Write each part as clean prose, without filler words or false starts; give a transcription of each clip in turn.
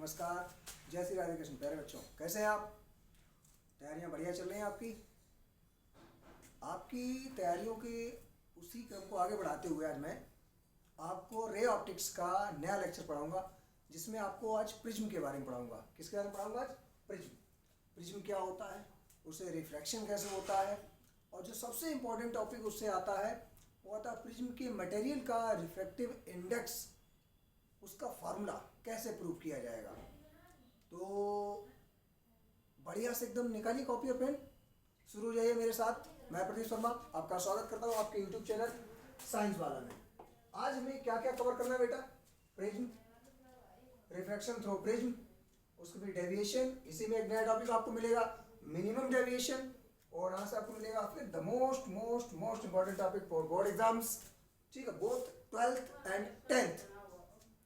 नमस्कार। जय श्री राधे कृष्ण। प्यारे बच्चों, कैसे हैं आप? तैयारियां बढ़िया चल रही हैं आपकी? आपकी तैयारियों के उसी क्रम को आगे बढ़ाते हुए आज मैं आपको रे ऑप्टिक्स का नया लेक्चर पढ़ाऊंगा, जिसमें आपको आज प्रिज्म के बारे में पढ़ाऊंगा। किसके बारे में पढ़ाऊंगा आज? प्रिज्म। प्रिज्म क्या होता है, उसे रिफ्रैक्शन कैसे होता है, और जो सबसे इम्पोर्टेंट टॉपिक उससे आता है वो आता है प्रिज्म के मटेरियल का रिफ्रैक्टिव इंडेक्स, उसका फार्मूला कैसे प्रूव किया जाएगा। तो बढ़िया से एकदम निकालिए कॉपी और पेन, शुरू हो जाइए मेरे साथ। मैं प्रदीप शर्मा आपका स्वागत करता हूँ आपके यूट्यूब चैनल साइंस वाला में। आज हमें क्या क्या कवर करना है बेटा? प्रिज्म, रिफ्रैक्शन थ्रू प्रिज्म, उसके फिर डेविएशन, इसी में एक नया टॉपिक आपको मिलेगा मिनिमम डेविएशन, और यहाँ से आपको मिलेगा फिर the most most most important topic for board exams. ठीक है, बोथ 12th एंड 10th।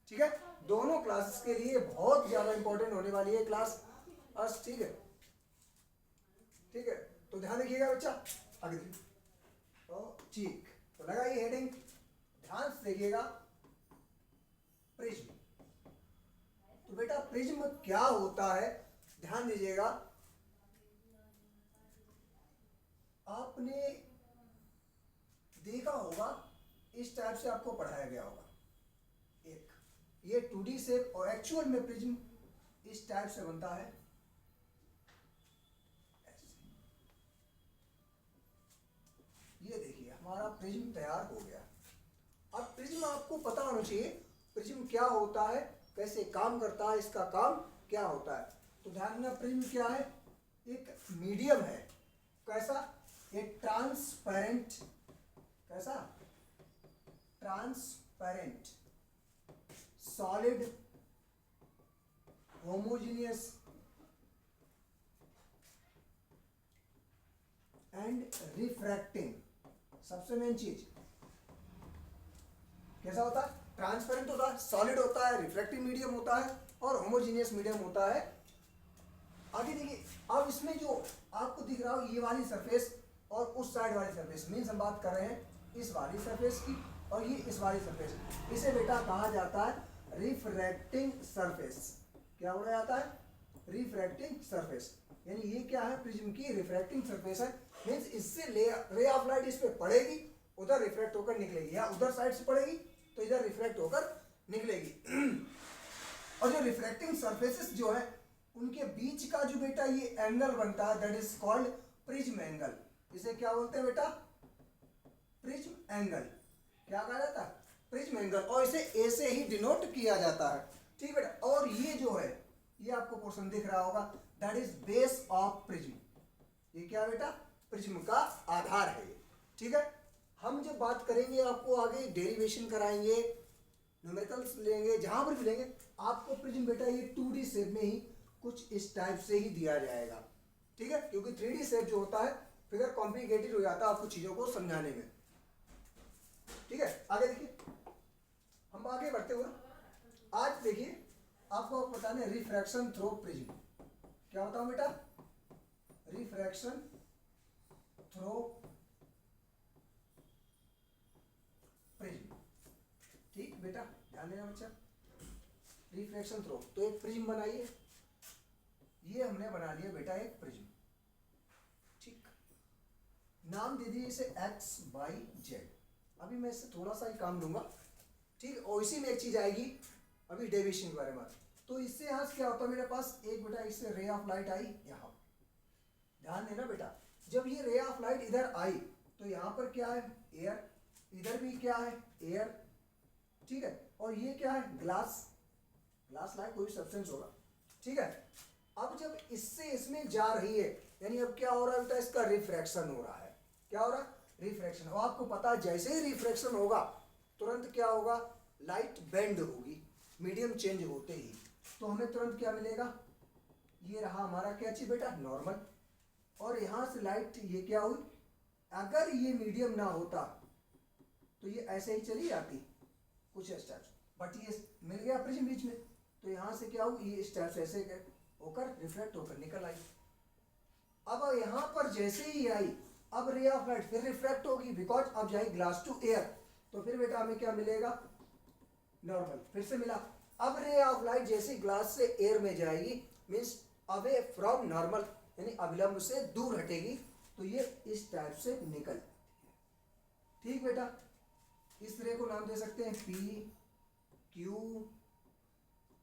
ठीक है, दोनों क्लासेस के लिए बहुत ज्यादा इंपॉर्टेंट होने वाली है क्लास आज। ठीक है, ठीक है, तो ध्यान रखिएगा बच्चा। आगे देखिए, तो ठीक, तो लगाइए हेडिंग, ध्यान से देखिएगा। प्रिज्म। तो बेटा प्रिज्म क्या होता है, ध्यान दीजिएगा। आपने देखा होगा, इस टाइप से आपको पढ़ाया गया होगा। एक ये 2D शेप, और एक्चुअल में प्रिज्म इस टाइप से बनता है। ये देखिए हमारा प्रिज्म तैयार हो गया। अब प्रिज्म आपको पता होना चाहिए प्रिज्म क्या होता है, कैसे काम करता है, इसका काम क्या होता है। तो ध्यान देना, प्रिज्म क्या है? एक मीडियम है। कैसा? एक ट्रांसपेरेंट। कैसा? Transparent, solid, homogeneous and refracting. सबसे मेन चीज कैसा होता है? ट्रांसपेरेंट होता है, सॉलिड होता है, रिफ्रैक्टिव मीडियम होता है, और होमोजेनियस मीडियम होता है। आगे देखिए, अब इसमें जो आपको दिख रहा हो ये वाली सरफेस और उस साइड वाली सरफेस, मीन्स हम बात कर रहे हैं इस वाली सरफेस की और ये इस वाली सरफेस, इसे बेटा कहा जाता है रिफ्रैक्टिंग सरफेस। क्या बोला जाता है? Refracting surface. यानी ये क्या है? प्रिज्म की रिफ्रैक्टिंग सरफेस है। मीन्स इससे रे ऑफ लाइट इस पे पड़ेगी, उधर रिफ्रैक्ट होकर निकलेगी, या उधर साइड से पड़ेगी तो इधर रिफ्रैक्ट होकर निकलेगी। और जो रिफ्रैक्टिंग सरफेसेस जो है उनके बीच का जो बेटा ये एंगल बनता है, that is called prism angle. इसे क्या बोलते हैं बेटा? Prism angle. क्या कहा जाता है? Prism angle. और इसे ए से ही डिनोट किया जाता है। ठीक बेटा, और ये जो है ये आपको पोर्शन दिख रहा होगा, that is base of prism. ये क्या बेटा? प्रिज्म का आधार है ये। ठीक है, हम जब बात करेंगे आपको आगे डेरिवेशन कराएंगे, न्यूमेरिकल्स लेंगे, जहां पर भी लेंगे आपको प्रिज्म बेटा ये 2D शेप में ही कुछ इस टाइप से ही दिया जाएगा। ठीक है, क्योंकि 3D शेप जो होता है फिगर कॉम्प्लिकेटेड हो जाता है आपको चीजों को समझाने में। ठीक है, आगे देखिए, हम आगे बढ़ते हुए आज देखिए आपको बताने रिफ्रैक्शन थ्रू प्रिज्म। क्या बताऊं बेटा? Refraction through prism. ठीक बेटा, ध्यान देना बच्चा। रिफ्रैक्शन थ्रू, तो एक प्रिज्म बनाइए। ये हमने बना लिया बेटा एक प्रिज्म। ठीक, नाम दे दिए इसे XYZ। अभी मैं इससे थोड़ा सा ही काम लूंगा। ठीक, और इसी में एक चीज आएगी अभी डेविएशन के बारे में। तो इससे यहाँ से क्या होता है मेरे पास? एक बेटा इससे रे ऑफ लाइट आई यहाँ। ध्यान देना बेटा, जब ये रे ऑफ लाइट इधर आई तो यहाँ पर क्या है? एयर। इधर भी क्या है? एयर। ठीक है, और ये क्या है? ग्लास। ग्लास लाइक कोई सब्सटेंस होगा। ठीक है, अब जब इससे इसमें जा रही है, यानी अब क्या हो रहा है बेटा? इसका रिफ्रैक्शन हो रहा है। क्या हो रहा है? रिफ्रैक्शन। और आपको पता है जैसे ही रिफ्रैक्शन होगा तुरंत क्या होगा? लाइट बेंड होगी, मीडियम चेंज होते ही। तो हमें तुरंत क्या मिलेगा? ये रहा हमारा क्या चीज बेटा? नॉर्मल। और यहां से लाइट ये क्या हुई? अगर ये मीडियम ना होता तो ये ऐसे ही चली जाती कुछ इस टाइप से, बट ये मिल गया प्रिज्म बीच में, तो यहां से क्या हुई? ये इस टाइप से ऐसे होकर रिफ्लेक्ट होकर निकल आई। अब यहां पर जैसे ही आई, अब रे ऑफ लाइट फिर रिफ्लेक्ट होगी, बिकॉज अब जाए ग्लास टू एयर, तो फिर बेटा हमें क्या मिलेगा? नॉर्मल। फिर से मिला। अब रे ऑफ लाइट जैसे ग्लास से एयर में जाएगी, मीन्स अवे फ्रॉम नॉर्मल, यानी अविलंब से दूर हटेगी, तो ये इस टाइप से निकल, ठीक बेटा। इस रे को नाम दे सकते हैं पी, क्यू,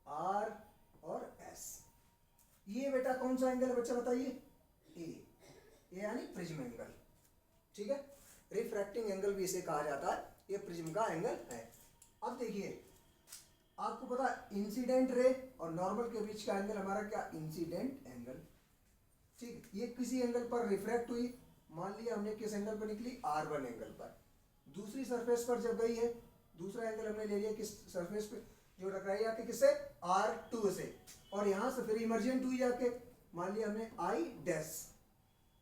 आर और एस। ये बेटा कौन सा एंगल है बच्चा बताइए? ए यानी प्रिज्म एंगल, ठीक है। रिफ्रैक्टिंग एंगल भी इसे कहा जाता है, ये प्रिज्म का एंगल है। अब देखिए, आपको पता इंसिडेंट रे और नॉर्मल के बीच का एंगल हमारा क्या? इंसिडेंट एंगल, ठीक। ये किसी एंगल पर रिफ्रैक्ट हुई, मान लिया हमने किस एंगल पर निकली? R1 एंगल पर। दूसरी सरफेस पर जब गई है, दूसरा एंगल हमने ले लिया किस सरफेस पे? जो टकराई आके किससे? R2 से। और यहां से फिर इमर्जेंट हुई जाके, मान लिया हमने I डैश,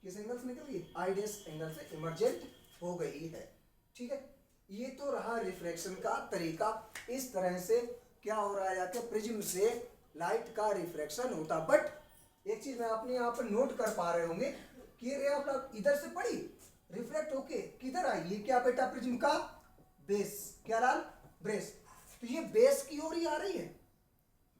किस एंगल से निकल गई? I डैश एंगल से इमर्जेंट हो गई है, ठीक है। ये तो रहा रिफ्रैक्शन का तरीका। इस तरह से क्या हो रहा है जाके प्रिज्म से लाइट का रिफ्रैक्शन होता। बट एक चीज मैं अपने यहाँ पर नोट कर पा रहे होंगे कि रे आप इधर से पड़ी, रिफ्लेक्ट होके किधर आई? ये क्या बेटा? प्रिज्म का बेस। क्या लाल? बेस। तो ये बेस की ओर ही आ रही है।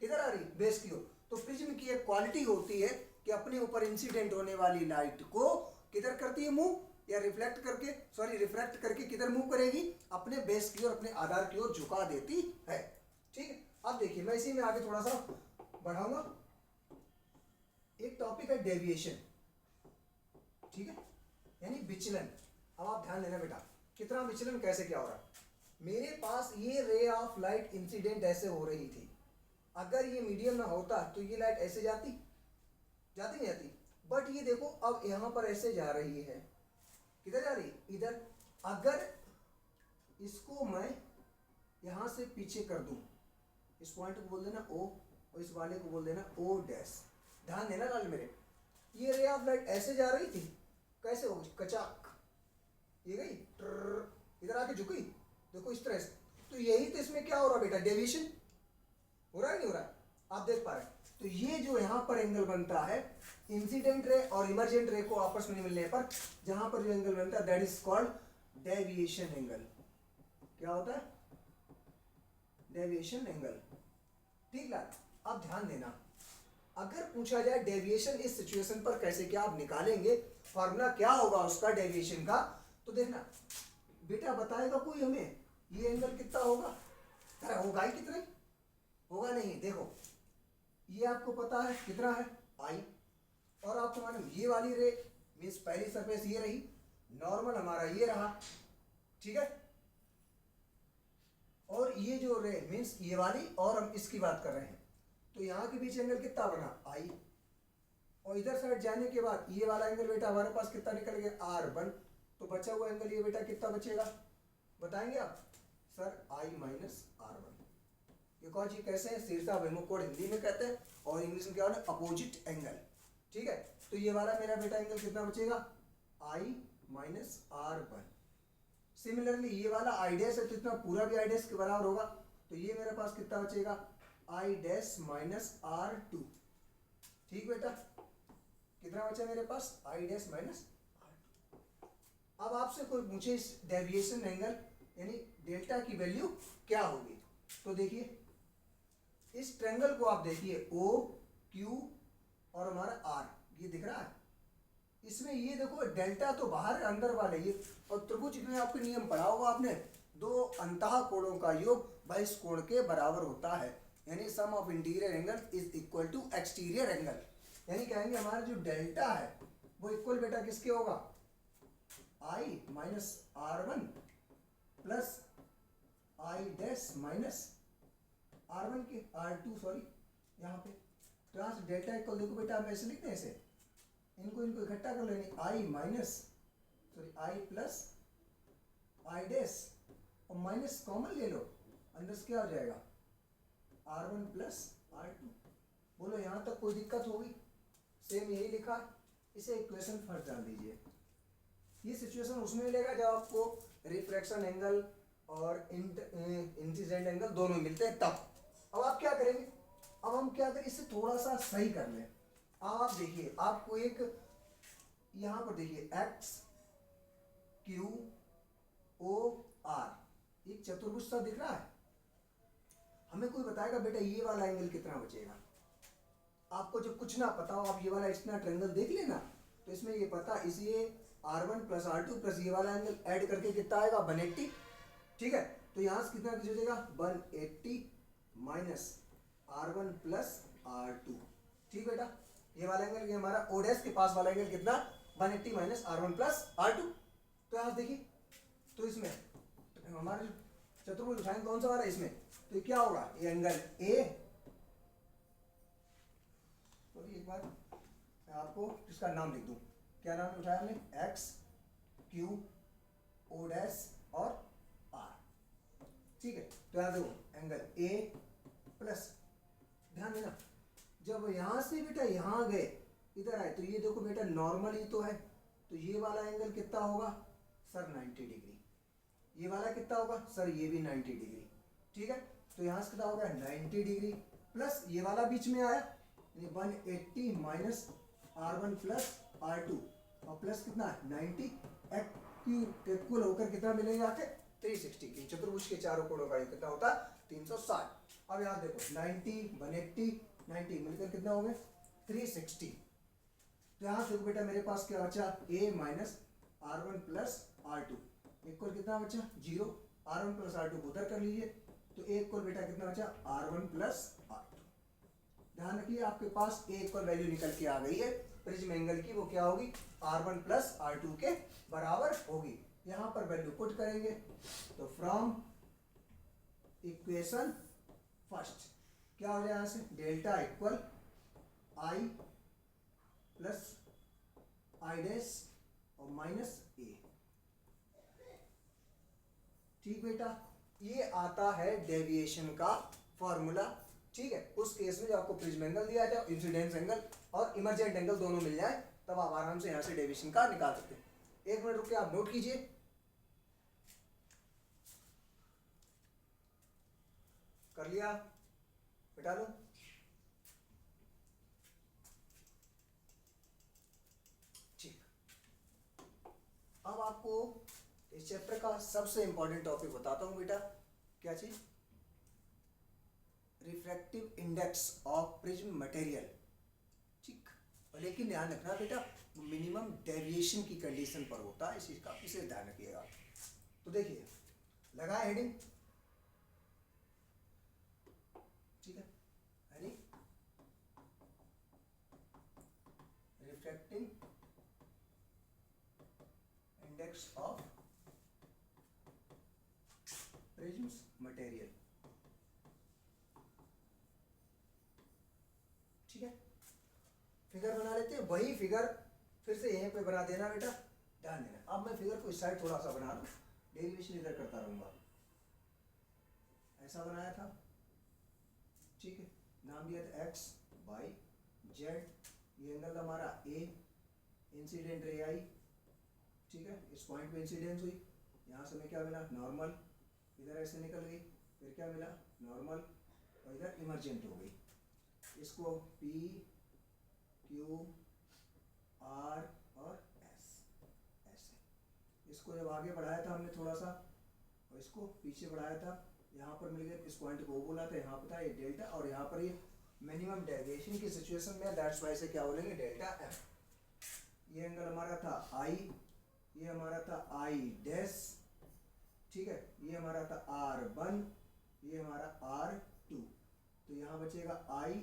किधर आ रही? बेस की ओर। तो प्रिज्म की एक क्वालिटी होती है कि अपने ऊपर इंसिडेंट होने वाली लाइट को किधर करती है? मूव, या रिफ्लेक्ट करके, सॉरी रिफ्रैक्ट करके किधर मूव करेगी? अपने बेस की ओर, अपने आधार की ओर झुका देती है, ठीक है। अब देखिए, मैं इसी में आगे थोड़ा सा बढ़ाऊंगा। एक टॉपिक है डेविएशन, ठीक है, यानी विचलन। अब आप ध्यान देना बेटा, कितना विचलन, कैसे क्या हो रहा है। मेरे पास ये रे ऑफ लाइट इंसिडेंट ऐसे हो रही थी, अगर ये मीडियम ना होता तो ये लाइट ऐसे जाती, जाती नहीं जाती? बट ये देखो, अब यहाँ पर ऐसे जा रही है, किधर जा रही? इधर। अगर इसको मैं यहाँ से पीछे कर दूं, इस पॉइंट को बोल देना O और इस वाले को बोल देना O डैश। ध्यान देना लाल मेरे, ये रे ऑफ लाइट ऐसे जा रही थी, कैसे हो गई? कचाक, ये गई इधर आके झुकी, देखो इस तरह से। तो यही तो इसमें क्या हो रहा बेटा? डेविएशन हो रहा है, नहीं हो रहा है? आप देख पा रहे हैं। तो ये जो यहाँ पर एंगल बनता है, इंसिडेंट रे और इमर्जेंट रे को आपस में मिलने पर जहां पर जो एंगल बनता है, that is called deviation angle. क्या होता है? डेविएशन एंगल, ठीक है। अब ध्यान देना, अगर पूछा जाए डेविएशन इस सिचुएशन पर कैसे क्या आप निकालेंगे, फॉर्मूला क्या होगा उसका डेविएशन का, तो देखना बेटा, बताएगा कोई हमें ये एंगल कितना होगा? अरे होगा ही कितना? होगा नहीं। देखो, ये आपको पता है कितना है? I, और आपको मालूम ये वाली रे मीन्स पहली सरफेस ये रही, नॉर्मल हमारा ये रहा, ठीक है। और ये जो रे मीन्स ये वाली, और हम इसकी बात कर रहे हैं, तो यहाँ के बीच एंगल कितना बना? I, और इधर साइड जाने के बाद ये वाला एंगल बेटा हमारे पास कितना निकल गया? R1। तो बचा हुआ एंगल ये बेटा कितना बचेगा, बताएंगे आप? Sir I minus R1। Because ये कैसे है? शीर्षा अभिमुख कोण हिंदी में कहते हैं, और इंग्लिश में क्या होता है? अपोजिट एंगल, ठीक है। तो ये वाला मेरा बेटा एंगल कितना बचेगा? I minus R1। सिमिलरली ये वाला I डैश है, तो इतना पूरा भी I डैश के बराबर होगा, तो ये मेरे पास कितना बचेगा? I डैश माइनस R2, ठीक बेटा। कितना बचा मेरे पास? I dash minus R2। अब आपसे कोई पूछे इस डेविएशन एंगल यानी डेल्टा की वैल्यू क्या होगी, तो देखिए इस ट्रायंगल को आप देखिए, O, Q और हमारा R, ये दिख रहा है। इसमें ये देखो डेल्टा तो बाहर है, अंदर वाले ये, और त्रिभुज में आपके नियम पढ़ा होगा आपने, दो अंतः कोणों का योग बहिष कोण के बराबर होता है, यानी sum of interior angle is equal to exterior angle. यानी कहेंगे हमारा जो डेल्टा है वो इक्वल बेटा किसके होगा? I minus R1 plus I dash minus R1 के R2, सॉरी यहाँ पे, तो यहाँ से डेल्टा इक्वल, देखो बेटा हम ऐसे लिखते हैं, ऐसे इनको इकट्ठा कर लेंगे, I minus sorry I plus I dash और माइनस कॉमन ले लो, अंदर से क्या हो जाएगा? R1 plus R2। बोलो यहाँ तक कोई दिक्कत होगी? सेम यही लिखा है, इसे इक्वेशन फर्स्ट डाल दीजिए। ये सिचुएशन उसमें मिलेगा जब आपको रिफ्रैक्शन एंगल और इंसिडेंट एंगल दोनों मिलते हैं तब। अब आप क्या करेंगे? अब हम क्या करें, इसे थोड़ा सा सही कर लें। अब आप देखिए, आपको एक यहाँ पर देखिए X Q O R एक चतुर्भुज सा दिख रहा है। हमें कोई बताएगा बेटा ये वाला एंगल कितना बचेगा। आपको जब कुछ ना पता हो, आप ये वाला इतना ट्रायंगल देख लेना, तो इसमें ये पता, इसलिए R1 प्लस R2 प्लस ये वाला एंगल ऐड करके कितना आएगा 180। ठीक है, तो यहाँ से कितना हो जाएगा 180 माइनस R1 प्लस R2। ठीक बेटा, ये वाला एंगल, ये हमारा O डैश के पास वाला एंगल कितना 180 माइनस R1 प्लस R2। तो यहाँ देखिए, तो इसमें हमारे चतुर्भुज उठाएंगे कौन सा वाला इसमें, तो क्या होगा, ये एंगल A, तो एक बार मैं आपको इसका नाम लिख दूं, क्या नाम उठाया हमने, एक्स क्यू ओ डैश और आर। ठीक है, तो यहाँ देखो एंगल ए प्लस, ध्यान देना जब यहां से बेटा यहां गए इधर आए, तो ये देखो बेटा नॉर्मल ही तो है, तो ये वाला एंगल कितना होगा सर 90 डिग्री, ये वाला कितना होगा सर ये भी 90 डिग्री। ठीक है, तो यहाँ से कितना होगा 90 डिग्री प्लस ये वाला बीच में आया 180 माइनस R1 प्लस R2 और प्लस कितना 90 इक्वल होकर कितना मिलेगा आके 360 की। चतुर्भुज के चारों कोणों का ये कितना होता है 360। अब यहाँ देखो 90 180 90 मिलकर कितना हो गए 360। तो यहाँ से बेटा मेरे पास क्या बचा A minus R1 plus R2 equal कितना बचा 0। R1 प्लस R2 को उधर कर लीजिए, तो A इक्वल बेटा कितना बचा R1 प्लस R2। ध्यान रखिए आपके पास A इक्वल वैल्यू निकल के आ गई है प्रिज्म एंगल की, वो क्या होगी R1 प्लस R2 के बराबर होगी। यहाँ पर वैल्यू पुट करेंगे, तो फ्रॉम इक्वेशन फर्स्ट क्या हो जाए यहाँ से delta equal I plus I dash और माइनस A। ठीक बेटा, ये आता है डेविएशन का फॉर्मूला। ठीक है, उस केस में जब आपको प्रिज्म एंगल दिया जाए, इंसिडेंस एंगल और इमर्जेंट एंगल दोनों मिल जाए, तब आप आराम से यहाँ से डेविएशन का निकाल सकते हैं। 1 मिनट रुक के आप नोट कीजिए। कर लिया, मिटा लो। ठीक, अब आपको इस चैप्टर का सबसे इंपॉर्टेंट टॉपिक बताता हूं बेटा, क्या चीज, refractive index of prism material. ठीक, और लेकिन ध्यान रखना बेटा मिनिमम डेविएशन की कंडीशन पर होता है, इस चीज का इसे ध्यान रखिएगा। तो देखिए लगा हेडिंग, ठीक है, heading refracting index of prism material. ठीक है, फिगर बना लेते हैं, वही फिगर फिर से यहीं पे बना देना बेटा, ध्यान देना। अब मैं फिगर को इस साइड थोड़ा सा बना दूं, डेरिवेशन इधर करता रहूंगा। ऐसा बनाया था, ठीक है, नाम दिया था एक्स वाई जेड, ये एंगल हमारा ए, इंसिडेंट रे आई, ठीक है, इस पॉइंट पे इंसिडेंस हुई, यहाँ से हमें क्या मिला नॉर्मल, इधर ऐसे निकल गई, फिर क्या मिला नॉर्मल और इधर इमर्जेंट हो गई। इसको P Q R और S ऐसे, इसको जब आगे बढ़ाया था हमने थोड़ा सा और इसको पीछे बढ़ाया था, यहाँ पर मिल गया, इस पॉइंट को बोला था, यहाँ पर था ये डेल्टा, और यहाँ पर ये मिनिमम डेविएशन की सिचुएशन में, दैट्स वाई से क्या बोलेंगे डेल्टा एफ। ये एंगल हमारा था I, ये हमारा था I डैश, ठीक है, ये हमारा था R1, ये हमारा R2, तो यहाँ बचेगा I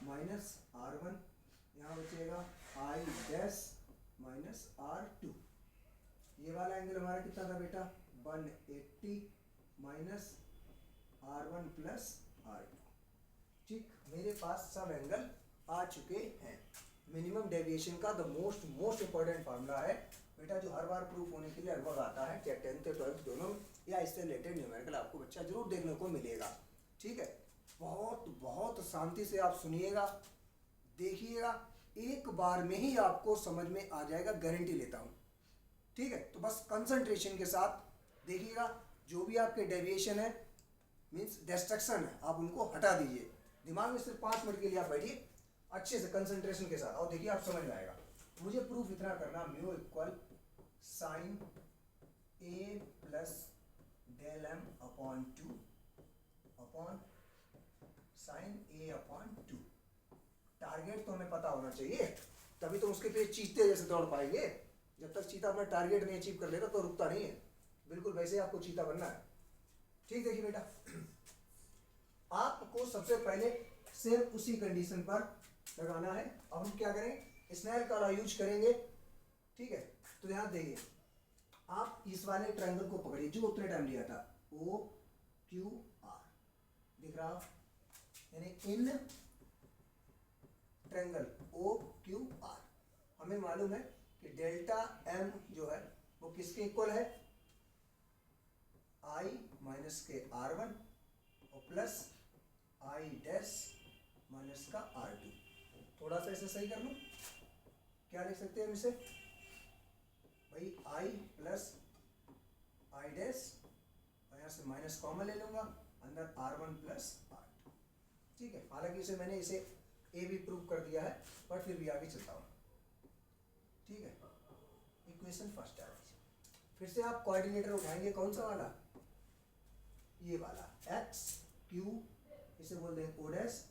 माइनस R1, यहाँ बचेगा I डैश माइनस R2। ये वाला एंगल हमारा कितना था बेटा 180 माइनस R1 प्लस R2। ठीक, मेरे पास सब एंगल आ चुके हैं। मिनिमम डेविएशन का द मोस्ट इंपॉर्टेंट फार्मूला है बेटा, जो हर बार प्रूफ होने के लिए लगभग आता है, चाहे 10th या 12th दोनों में, या इससे रिलेटेड न्यूमेरिकल आपको बच्चा जरूर देखने को मिलेगा। ठीक है, बहुत बहुत शांति से आप सुनिएगा, देखिएगा, एक बार में ही आपको समझ में आ जाएगा, गारंटी लेता हूँ। ठीक है, तो बस कंसंट्रेशन के साथ देखिएगा, जो भी आपके डेविएशन है मीन्स डिस्ट्रक्शन है, आप उनको हटा दीजिए। दिमाग में सिर्फ 5 मिनट के लिए आप बैठिए अच्छे से कंसंट्रेशन के साथ, और देखिए आप समझ में आएगा। मुझे प्रूफ इतना करना, mu equal sine A plus del m upon 2 upon sine A upon 2। Target तो हमें पता होना चाहिए, तभी तो उसके पीछे चीते जैसे दौड़ पाएंगे। जब तक चीता अपना टारगेट नहीं अचीव कर लेता तो रुकता नहीं है। बिल्कुल वैसे ही आपको चीता बनना है। ठीक, देखिए बेटा, आपको सबसे पहले सिर्फ उसी कंडीशन पर लगाना है। अब हम क्या करें, स्नेल का लॉ यूज करेंगे। ठीक है, तो ध्यान देखिए, आप इस वाले ट्रायंगल को पकड़िए जो उतने टाइम लिया था, ओ क्यू आर, दिख रहा, यानी in triangle O Q R हमें मालूम है कि डेल्टा एम जो है वो किसके इक्वल है, आई माइनस के आर वन और प्लस आई डैश माइनस का आर टू। थोड़ा सा इसे सही कर लो, क्या लिख सकते हैं हम इसे भाई, आई प्लस आई डैश और यहाँ से माइनस कॉमन ले लूंगा, अंदर R one plus R two. ठीक है, हालांकि इसे मैंने इसे ए भी प्रूव कर दिया है, पर फिर भी आगे चलता हूँ। ठीक है, इक्वेशन फर्स्ट है। फिर से आप कोऑर्डिनेटर उठाएंगे, कौन सा वाला, ये वाला, एक्स क्यू, इसे बोल दें ओ डैश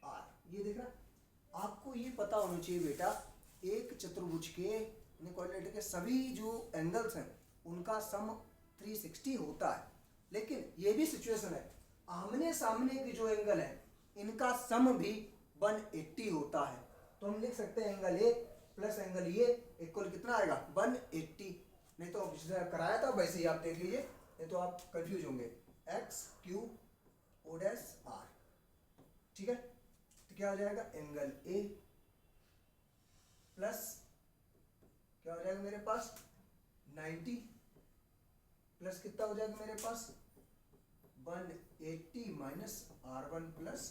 आर। ये देख रहा, आपको ये पता होना चाहिए बेटा, एक चतुर्भुज के कोऑर्डिनेटर के सभी जो एंगल्स हैं उनका सम 360 होता है। लेकिन ये भी सिचुएशन है, आमने सामने के जो एंगल है इनका सम भी 180 होता है। तो हम लिख सकते हैं एंगल ए प्लस एंगल ये इक्वल कितना आएगा, 180। नहीं तो जिसे कराया था वैसे ही आप देख लीजिए, नहीं तो आप कंफ्यूज होंगे। X Q O dash R, ठीक है, तो क्या हो जाएगा, एंगल ए प्लस क्या हो जाएगा मेरे पास 90 प्लस कितना हो जाएगा मेरे पास 180 minus R one plus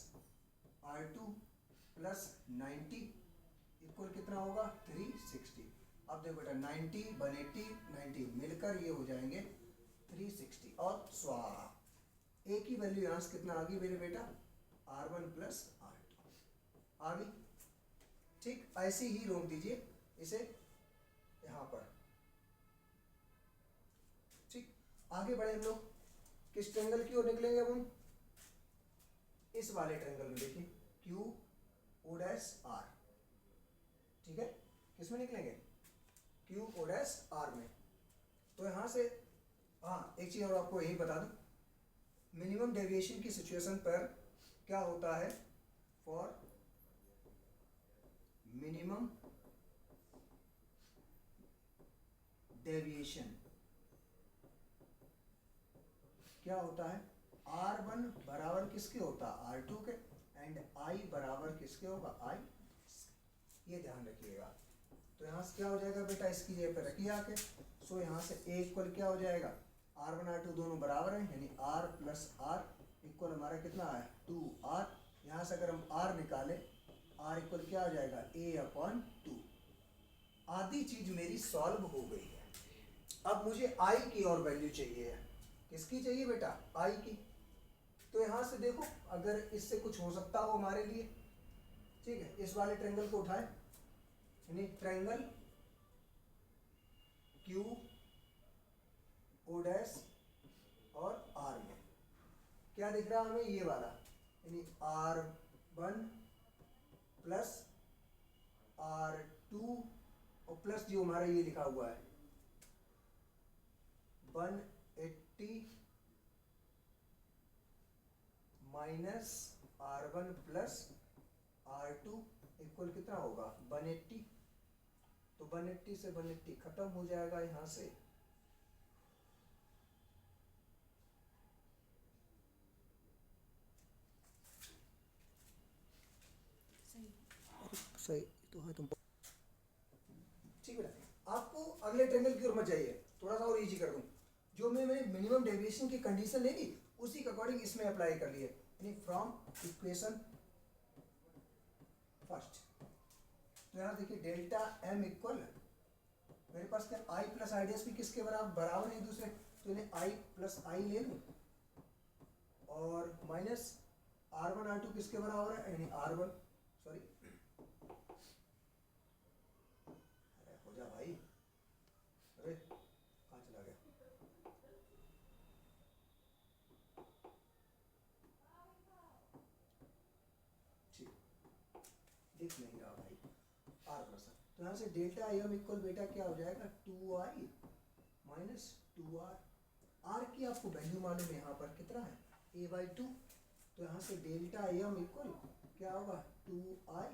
R two plus 90 equal कितना होगा 360। अब देखो बेटा 90 180 90 मिलकर ये हो जाएंगे 360 और स्वाहा। ए की वैल्यू यहाँ से कितना आ गई मेरे बेटा, R one plus R two आ गई। ठीक, ऐसे ही रोक दीजिए इसे यहाँ पर। ठीक, आगे बढ़े हम लोग, किस ट्रेंगल की ओर निकलेंगे अब हम, इस वाले ट्रेंगल में। देखिए क्यू ओ डैश आर, ठीक है, किस में निकलेंगे, क्यू ओ डैश आर में। तो यहाँ से हाँ, एक चीज और आपको यही बता दूं, मिनिमम डेविएशन की सिचुएशन पर क्या होता है, फॉर मिनिमम डेविएशन क्या होता है, आर वन बराबर किसके होता है, आर टू के, एंड आई बराबर किसके होगा, आई। ये ध्यान रखिएगा। तो यहाँ से क्या हो जाएगा बेटा, इसकी जगह पे रखिए आके। सो यहाँ से ए इक्वल क्या हो जाएगा, आर वन आर टू दोनों बराबर हैं, यानी आर प्लस आर इक्वल हमारा कितना है 2r। यहाँ से अगर हम r निकालें, r इक्वल क्या हो जाएगा a अपॉन 2। आधी चीज मेरी सॉल्व हो गई है। अब मुझे i की और वैल्यू चाहिए है, किसकी चाहिए बेटा, i की। तो यहाँ से देखो अगर इससे कुछ हो सकता हो हमारे लिए, ठीक है, इस वाले ट्रायंगल को उठाएं, यानी ट्रायंगल क्यू ओ डैश और आर में क्या दिख रहा है हमें, ये वाला, यानी R one plus R two और प्लस जो हमारा ये लिखा हुआ है 180 minus R one plus R two equal कितना होगा 180। तो 180 से 180 खत्म हो जाएगा यहाँ से, सही तो है तुम। ठीक है, आपको अगले ट्रायंगल की ओर मत जाइए, थोड़ा सा और इजी कर दूं। जो मैंने मिनिमम डेविएशन की कंडीशन ले ली उसी के अकॉर्डिंग इसमें अप्लाई कर लिए, यानी फ्रॉम इक्वेशन फर्स्ट। तो यहाँ देखिए डेल्टा एम इक्वल मेरे पास क्या आई प्लस आई डैश भी किसके बराबर है दूसरे, तो इन्हें आई प्लस आई ले लूँ और minus R one R two किसके बराबर है, यानी आर वन, सॉरी हो जा भाई, अरे कहाँ चला गया, तो यहाँ से डेल्टा एम इक्वल बेटा क्या हो जाएगा 2i माइनस 2r। r की आपको वैल्यू मालूम है यहाँ पर कितना है a/2, तो यहाँ से डेल्टा एम इक्वल क्या होगा 2i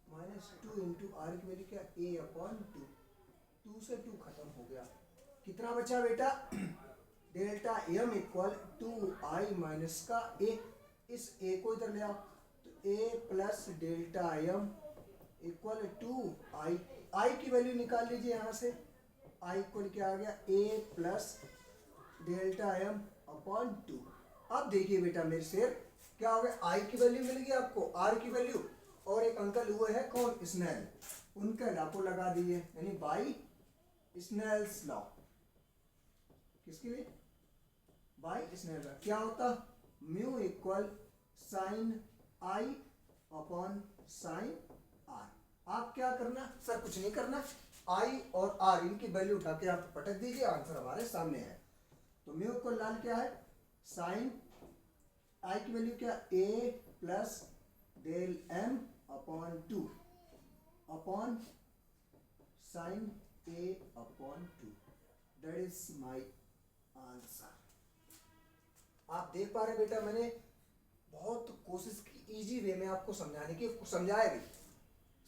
माइनस 2 इंटू आर की वैल्यू क्या a/2, 2 से 2 खत्म हो गया, कितना बचा बेटा delta M equal 2i minus का a, इस a को इधर ले आओ तो a plus delta M equal 2i, i की वैल्यू निकाल लीजिए यहाँ से, i इक्वल क्या आ गया a plus delta M upon 2। अब देखिए बेटा मेरे शेर क्या हो गया, i की वैल्यू मिल गई आपको, r की वैल्यू, और एक अंकल हुए हैं कौन स्नेल, उनका लॉ को लगा दिए, यानी बाई स्नेल्स लॉ, किसके लिए बाई स्नेल लॉ, क्या होता mu equal sine i upon sine r। आप क्या करना सर, कुछ नहीं करना, i और r इनकी वैल्यू उठा के आप पटक दीजिए, आंसर हमारे सामने है। तो म्यू इक्वल लाल क्या है साइन i की वैल्यू क्या a plus del m upon 2 upon sine a upon 2, that is my answer. आप देख पा रहे बेटा मैंने बहुत कोशिश की इजी वे में आपको समझाने की, समझाया भी,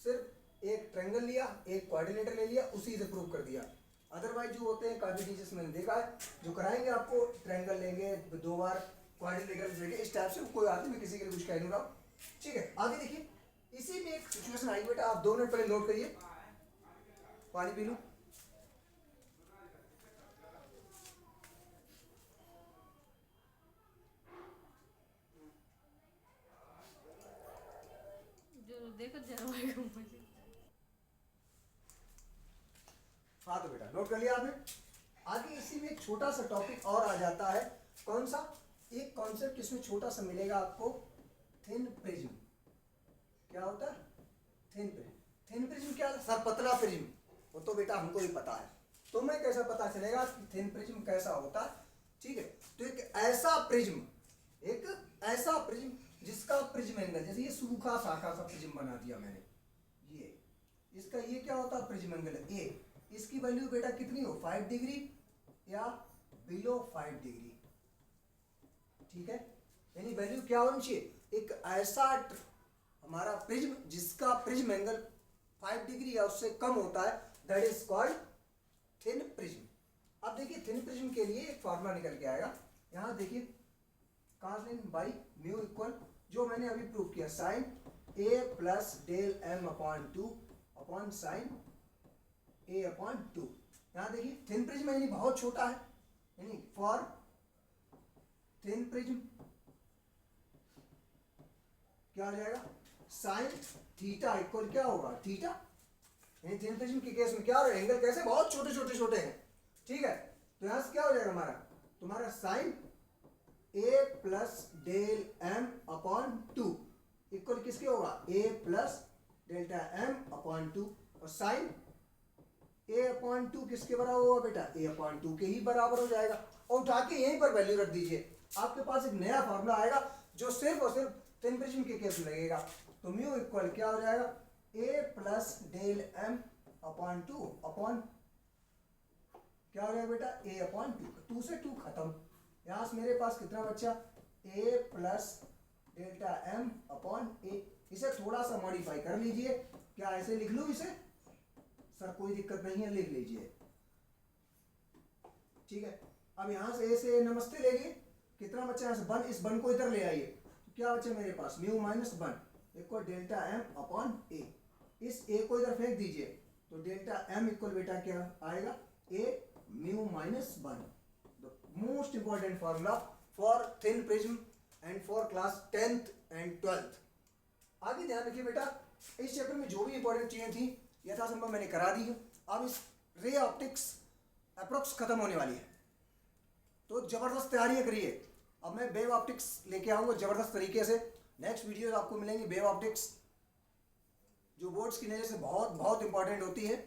सिर्फ एक ट्रायंगल लिया, एक कोऑर्डिनेटर ले लिया, उसी से प्रूव कर दिया। अदरवाइज जो होते हैं काफी टीचर्स मैंने देखा है जो कराएंगे आपको ट्रायंगल लेंगे 2 बार कोऑर्डिनेटर लेंगे, इस टाइप से कोई आदमी, मैं किसी के लिए कुछ कह नहीं रहा हूँ, ठीक है। आगे देखिए, इसी में एक सिचुएशन आई बेटा, आप 2 मिनट पहले नोट करिए, पानी पी लूं। देखो जरा हाँ तो बेटा नोट कर लिया आपने। आगे इसी में एक छोटा सा टॉपिक और आ जाता है, कौन सा, एक कॉन्सेप्ट इसमें छोटा सा मिलेगा आपको, थिन प्रिज्म। क्या होता है थिन प्रिज्म, थिन प्रिज्म क्या सर, पतला प्रिज्म, वो तो बेटा हमको ही पता है, तुम्हें कैसा पता चलेगा कि थिन प्रिज्म कैसा होता है, ठीक है। तो एक ऐसा प्रिज्म, एक ऐसा प्रिज्म जिसका प्रिज्म एंगल, जैसे ये सूखा साखा सा प्रिज्म बना दिया मैंने, ये इसका ये क्या होता है प्रिज्म एंगल ए, इसकी वैल्यू बेटा कितनी हो 5 डिग्री या बिलो 5 डिग्री, ठीक है। यानी वैल्यू क्या होनी चाहिए, एक ऐसा हमारा प्रिज्म जिसका प्रिज्म एंगल 5 डिग्री या उससे कम होता है, that is called thin prism. अब देखिए थिन प्रिज्म के लिए एक फॉर्मूला निकल के आएगा, यहाँ देखिए कॉस बाई म्यू इक्वल, जो मैंने अभी प्रूव किया, sine a plus del m upon 2 upon sine a upon 2। यहाँ देखिए थिन प्रिज्म यानी बहुत छोटा है, यानी फॉर थिन प्रिज्म क्या हो जाएगा साइन थीटा इक्वल क्या होगा थीटा, यानी थिन प्रिज्म के केस में क्या हो रहा है, एंगल कैसे बहुत छोटे छोटे छोटे हैं, ठीक है। तो यहाँ से क्या हो जाएगा हमारा, तुम्हारा sine a plus del m upon 2 equal किसके होगा a plus delta m upon 2, और साइन a अपॉन 2 किसके बराबर होगा बेटा a अपॉन 2 के ही बराबर हो जाएगा, और उठा के यहीं पर वैल्यू रख दीजिए, आपके पास एक नया फॉर्मूला आएगा जो सिर्फ और सिर्फ थिन प्रिज्म के केस में लगेगा। तो म्यू इक्वल क्या हो जाएगा a plus del m upon 2 upon क्या हो जाएगा बेटा a अपॉन 2, 2 से 2 खत्म, यहाँ से मेरे पास कितना बच्चा a plus delta m upon a। इसे थोड़ा सा मॉडिफाई कर लीजिए, क्या ऐसे लिख लूँ इसे सर, कोई दिक्कत नहीं है, लिख लीजिए, ठीक है। अब यहाँ से a से नमस्ते ले लिए, कितना बच्चा यहाँ से बन, इस बन को इधर ले आइए, तो क्या बच्चा मेरे पास म्यू माइनस बन equal delta m upon a, इस a को इधर फेंक दीजिए, तो डेल्टा m इक्वल बेटा क्या आएगा a म्यू माइनस बन। Most important formula for thin prism and for class 10th and 12th। आगे ध्यान रखिए बेटा, इस चैप्टर में जो भी इंपॉर्टेंट चीजें थी यथासंभव मैंने करा दी है। अब इस रे ऑप्टिक्स अप्रोक्स खत्म होने वाली है, तो जबरदस्त तैयारी करिए। अब मैं वेव ऑप्टिक्स लेके आऊंगा जबरदस्त तरीके से, नेक्स्ट वीडियो आपको मिलेंगी वेव ऑप्टिक्स, जो बोर्ड्स की नजर से बहुत बहुत इंपॉर्टेंट होती है।